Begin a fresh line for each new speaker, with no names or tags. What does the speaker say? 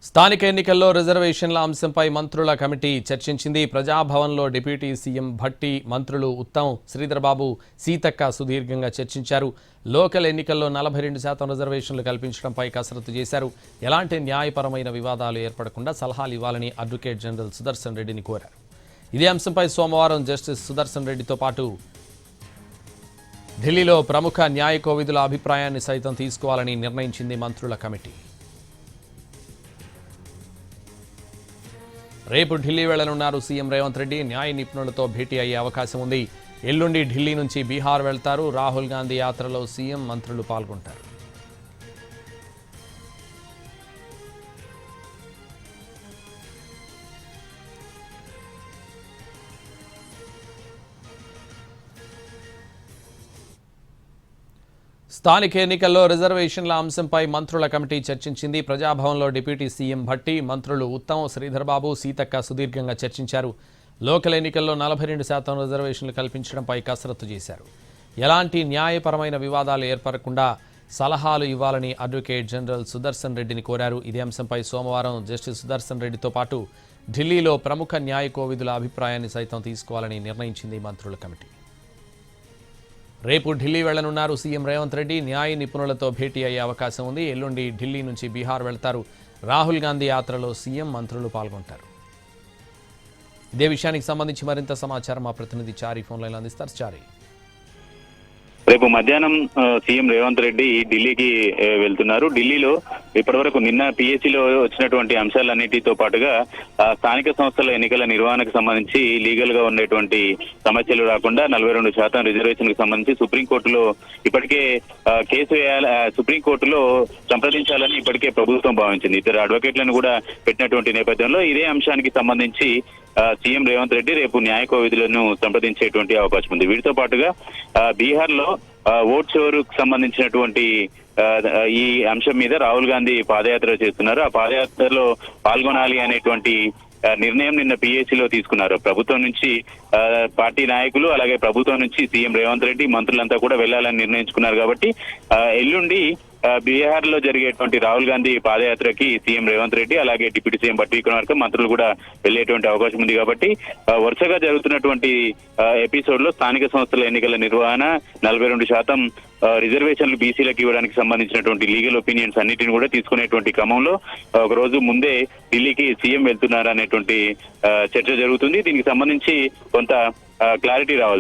స్థానిక ఎన్నికల్లో రిజర్వేషన్ల అంశంపై మంత్రుల కమిటీ చర్చించింది. ప్రజాభవన్లో డిప్యూటీ సీఎం భట్టి, మంత్రులు ఉత్తమ్, శ్రీధర్బాబు, సీతక్క సుదీర్ఘంగా చర్చించారు. లోకల్ ఎన్నికల్లో 42% రిజర్వేషన్లు కల్పించడంపై కసరత్తు చేశారు. ఎలాంటి న్యాయపరమైన వివాదాలు ఏర్పడకుండా సలహాలు ఇవ్వాలని అడ్వకేట్ జనరల్ సుదర్శన్ రెడ్డిని కోరారు. ఇదే అంశంపై సోమవారం జస్టిస్ సుదర్శన్ రెడ్డితో పాటు ఢిల్లీలో ప్రముఖ న్యాయ కోవిదుల అభిప్రాయాన్ని సైతం తీసుకోవాలని నిర్ణయించింది మంత్రుల కమిటీ. రేపు ఢిల్లీ వెళ్లనున్నారు సీఎం రేవంత్ రెడ్డి. న్యాయ నిపుణులతో భేటీ అయ్యే అవకాశం ఉంది. ఎల్లుండి ఢిల్లీ నుంచి బీహార్ వెళ్తారు. రాహుల్ గాంధీ యాత్రలో సీఎం, మంత్రులు పాల్గొంటారు. స్థానిక ఎన్నికల్లో రిజర్వేషన్ల అంశంపై మంత్రుల కమిటీ చర్చించింది. ప్రజాభవన్లో డిప్యూటీ సీఎం భట్టి, మంత్రులు ఉత్తమ్, శ్రీధర్బాబు, సీతక్క సుదీర్ఘంగా చర్చించారు. లోకల్ ఎన్నికల్లో 42% రిజర్వేషన్లు కల్పించడంపై కసరత్తు చేశారు. ఎలాంటి న్యాయపరమైన వివాదాలు ఏర్పడకుండా సలహాలు ఇవ్వాలని అడ్వకేట్ జనరల్ సుదర్శన్ రెడ్డిని కోరారు. ఇదే అంశంపై సోమవారం జస్టిస్ సుదర్శన్ రెడ్డితో పాటు ఢిల్లీలో ప్రముఖ న్యాయ కోవిదుల అభిప్రాయాన్ని సైతం తీసుకోవాలని నిర్ణయించింది మంత్రుల కమిటీ. రేపు ఢిల్లీ వెళ్లనున్నారు సీఎం రేవంత్ రెడ్డి. న్యాయ నిపుణులతో భేటీ అయ్యే అవకాశం ఉంది. ఎల్లుండి ఢిల్లీ నుంచి బీహార్ వెళ్తారు. రాహుల్ గాంధీ యాత్రలో సీఎం, మంత్రులు పాల్గొంటారు. ఇదే విషయానికి సంబంధించి మరింత సమాచారం మా ప్రతినిధి చారి ఫోన్ లైన్ అందిస్తారు. చారి,
రేపు మధ్యాహ్నం సీఎం రేవంత్ రెడ్డి ఢిల్లీకి వెళ్తున్నారు. ఢిల్లీలో ఇప్పటివరకు నిన్న పిఎస్సిలో వచ్చినటువంటి అంశాలన్నిటితో పాటుగా స్థానిక సంస్థల ఎన్నికల నిర్వహణకు సంబంధించి లీగల్ గా ఉండేటువంటి సమస్యలు రాకుండా 42% రిజర్వేషన్ కు సంబంధించి సుప్రీంకోర్టులో ఇప్పటికే కేసు సుప్రీంకోర్టులో సంప్రదించాలని ఇప్పటికే ప్రభుత్వం భావించింది. ఇద్దరు అడ్వకేట్లను కూడా పెట్టినటువంటి నేపథ్యంలో ఇదే అంశానికి సంబంధించి సీఎం రేవంత్ రెడ్డి రేపు న్యాయ కోవిదులను సంప్రదించేటువంటి అవకాశం ఉంది. వీటితో పాటుగా బీహార్ లో ఓట్ షోరుకు సంబంధించినటువంటి ఈ అంశం మీద రాహుల్ గాంధీ పాదయాత్ర చేస్తున్నారు. ఆ పాదయాత్రలో పాల్గొనాలి అనేటువంటి నిర్ణయం నిన్న పిఎస్సిలో తీసుకున్నారు. ప్రభుత్వం నుంచి పార్టీ నాయకులు, అలాగే ప్రభుత్వం నుంచి సీఎం రేవంత్ రెడ్డి, మంత్రులంతా కూడా వెళ్లాలని నిర్ణయించుకున్నారు. కాబట్టి ఎల్లుండి బీహార్ లో జరిగేటువంటి రాహుల్ గాంధీ పాదయాత్రకి సీఎం రేవంత్ రెడ్డి, అలాగే డిప్యూటీ సీఎం భట్టి విక్రమార్క, మంత్రులు కూడా వెళ్లేటువంటి అవకాశం ఉంది. కాబట్టి వరుసగా జరుగుతున్నటువంటి ఎపిసోడ్ లో స్థానిక సంస్థల ఎన్నికల నిర్వహణ, 42% రిజర్వేషన్లు బీసీలకు ఇవ్వడానికి సంబంధించినటువంటి లీగల్ ఒపీనియన్స్ అన్నిటిని కూడా తీసుకునేటువంటి క్రమంలో ఒక రోజు ముందే ఢిల్లీకి సీఎం వెళ్తున్నారు అనేటువంటి చర్చ జరుగుతుంది. దీనికి సంబంధించి కొంత క్లారిటీ రావాలి.